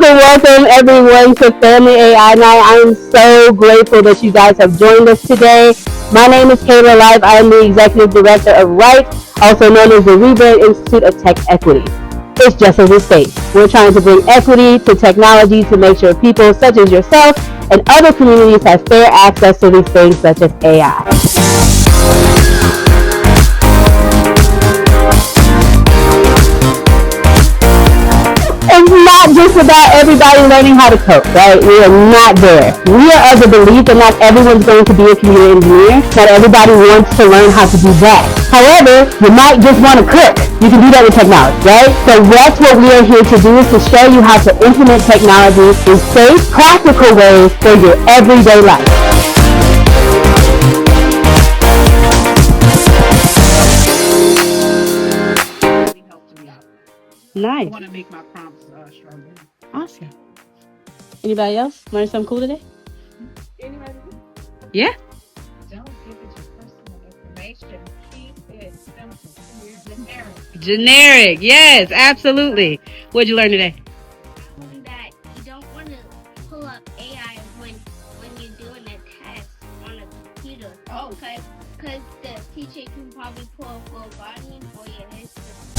Welcome everyone to Family AI Night. I am so grateful that you guys have joined us today. My name is Kayla Live. I am the Executive Director of Right, also known as the Rebrand Institute of Tech Equity. It's just as it states. We're trying to bring equity to technology to make sure people such as yourself and other communities have fair access to these things such as AI. It's not just about everybody learning how to code, right? We are not there. We are of the belief that not everyone's going to be a computer engineer. Not everybody wants to learn how to do that. However, you might just want to cook. You can do that with technology, right? So that's what we are here to do, is to show you how to implement technology in safe, practical ways for your everyday life. Nice. I want to make my prompts stronger. Awesome. Anybody else learn something cool today? Anybody? Yeah. Don't give it your personal information. Keep it simple. Generic. Yes, absolutely. What'd you learn today? That you don't want to pull up AI when you're doing a test on a computer. Oh, okay. Because the teacher can probably pull up full volume or your history.